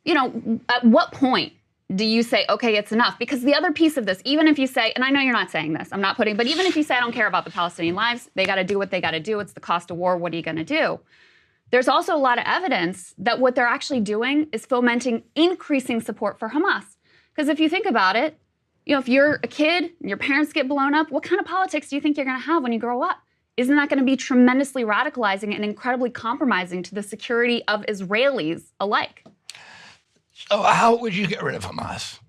At what point do you say, okay, it's enough? Because the other piece of this, even if you say, and I know you're not saying this, but even if you say, I don't care about the Palestinian lives, they got to do what they got to do. It's the cost of war. What are you going to do? There's also a lot of evidence that what they're actually doing is fomenting increasing support for Hamas. Because if you think about it, if you're a kid and your parents get blown up, what kind of politics do you think you're going to have when you grow up? Isn't that going to be tremendously radicalizing and incredibly compromising to the security of Israelis alike? So how would you get rid of Hamas?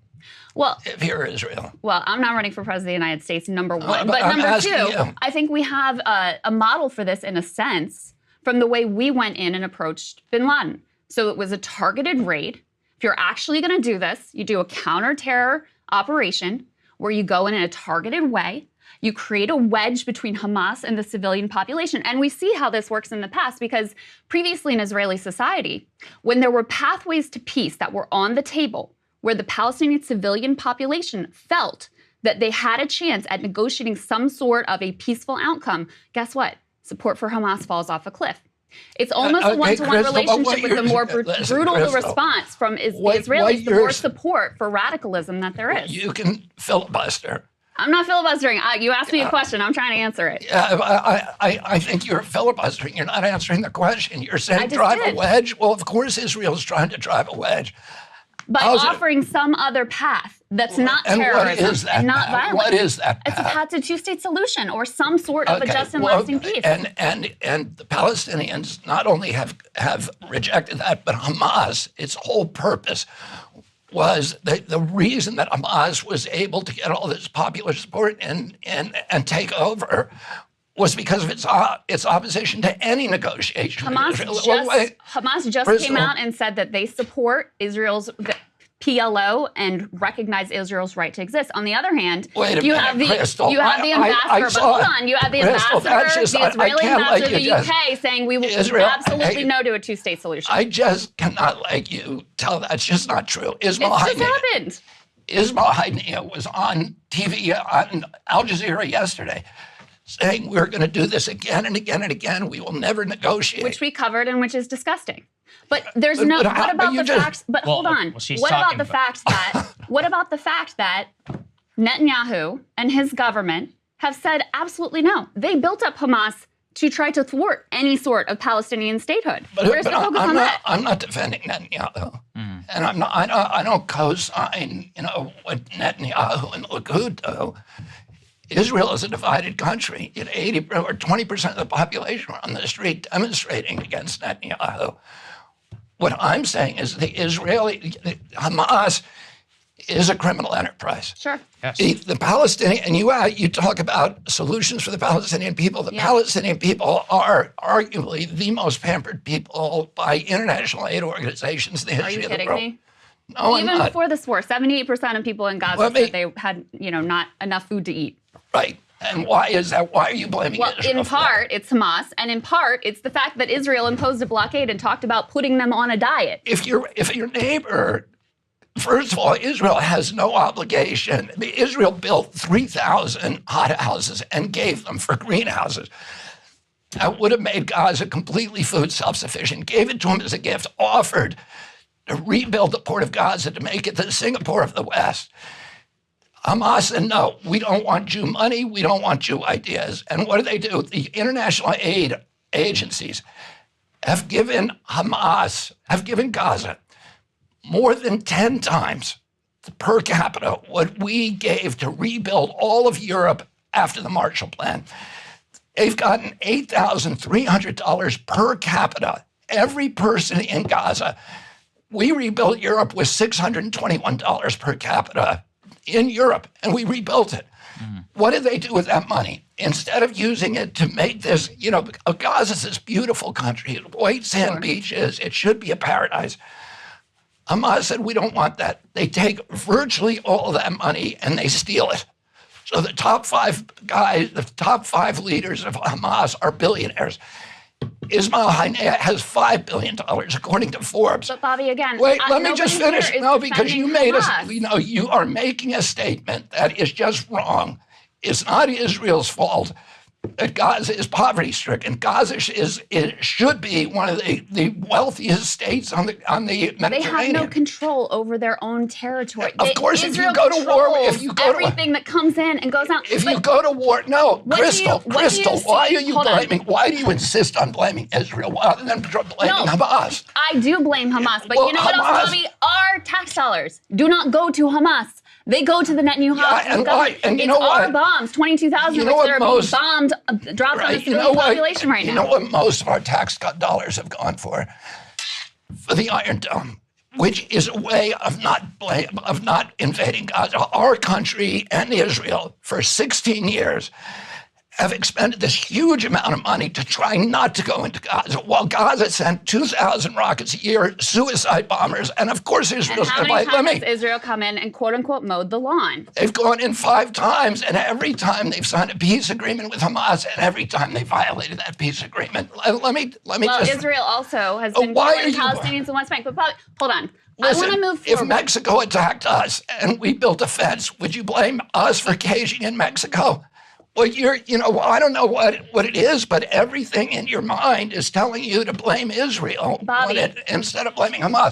Well, if you're Israel. Well, I'm not running for president of the United States, number one. But number two, I think we have a model for this in a sense from the way we went in and approached bin Laden. So it was a targeted raid. If you're actually going to do this, you do a counter-terror operation where you go in a targeted way. You create a wedge between Hamas and the civilian population. And we see how this works in the past because previously in Israeli society, when there were pathways to peace that were on the table, where the Palestinian civilian population felt that they had a chance at negotiating some sort of a peaceful outcome, guess what? Support for Hamas falls off a cliff. It's almost a one-to-one relationship with the more brutal the response from the Israelis, the more support for radicalism that there is. You can filibuster. I'm not filibustering. You asked me a question. I'm trying to answer it. I think you're filibustering. You're not answering the question. You're saying drive a wedge. Well, of course Israel's trying to drive a wedge. By offering some other path that's not terrorism and not violence. What is that path? It's a path to a two-state solution or some sort of a just and lasting peace. And the Palestinians not only have rejected that, but Hamas, its whole purpose was the reason that Hamas was able to get all this popular support and take over was because of its opposition to any negotiation. Hamas just came out and said that they support Israel's PLO and recognize Israel's right to exist. On the other hand, you have the ambassador, the Israeli ambassador to the UK saying we will absolutely no to a two-state solution. I just cannot let you tell that's just not true. It just happened. Ismail Haniyeh was on TV on Al Jazeera yesterday saying we're going to do this again and again and again. We will never negotiate. Which we covered and which is disgusting. But there's no. What about the fact? But hold on. What about the fact that? What about the fact that Netanyahu and his government have said absolutely no? They built up Hamas to try to thwart any sort of Palestinian statehood. Where's the focus on that? I'm not defending Netanyahu, and I'm not. I don't co-sign. What Netanyahu and Likud do. Israel is a divided country. 80 or 20% of the population were on the street demonstrating against Netanyahu. What I'm saying is Hamas is a criminal enterprise. Sure. Yes. The Palestinian, and you talk about solutions for the Palestinian people. The Palestinian people are arguably the most pampered people by international aid organizations in the history of the world. Are you kidding me? No, even before this war, 78% of people in Gaza said they had, not enough food to eat. Right. And why is that? Why are you blaming Israel? In part, it's Hamas, and in part, it's the fact that Israel imposed a blockade and talked about putting them on a diet. If your neighbor, first of all, Israel has no obligation. Israel built 3,000 hothouses and gave them for greenhouses. That would have made Gaza completely food self-sufficient, gave it to them as a gift, offered to rebuild the port of Gaza to make it the Singapore of the West. Hamas said, no, we don't want you money, we don't want you ideas. And what do? The international aid agencies have given Gaza more than 10 times per capita what we gave to rebuild all of Europe after the Marshall Plan. They've gotten $8,300 per capita, every person in Gaza. We rebuilt Europe with $621 per capita in Europe, and we rebuilt it. What did they do with that money? Instead of using it to make this, Gaza's this beautiful country, white sand beaches, it should be a paradise. Hamas said, we don't want that. They take virtually all of that money and they steal it. So the top 5 guys, the top 5 leaders of Hamas are billionaires. Ismail Haniyeh has $5 billion, according to Forbes. But Bobby, again, wait, let me just finish. No, because you made you are making a statement that is just wrong. It's not Israel's fault that Gaza is poverty-stricken. Gaza should be one of the wealthiest states on the Mediterranean. They have no control over their own territory. Of course, Israel if you go to war, everything that comes in and goes out. If you go to war, no, Crystal, why are you blaming? Why do you insist on blaming Israel rather than blaming Hamas? I do blame Hamas, but you know what else, Bobby? Our tax dollars do not go to Hamas. They go to the Netanyahu house. And you know what? Our bombs, 22,000 of which are being bombed, dropped on the civilian population right now. You know what most of our tax dollars have gone for? For the Iron Dome, which is a way of not invading Gaza. Our country and Israel for 16 years have expended this huge amount of money to try not to go into Gaza, while Gaza sent 2,000 rockets a year, suicide bombers, and of course Israel's going to fight. How many times has Israel come in and quote-unquote mowed the lawn? They've gone in 5 times, and every time they've signed a peace agreement with Hamas, and every time they violated that peace agreement. Let me just... Israel also has been killing Palestinians in West Bank, but hold on. Listen, I want to move forward. If Mexico attacked us and we built a fence, would you blame us for caging in Mexico? Well, I don't know what it is, but everything in your mind is telling you to blame Israel instead of blaming Hamas.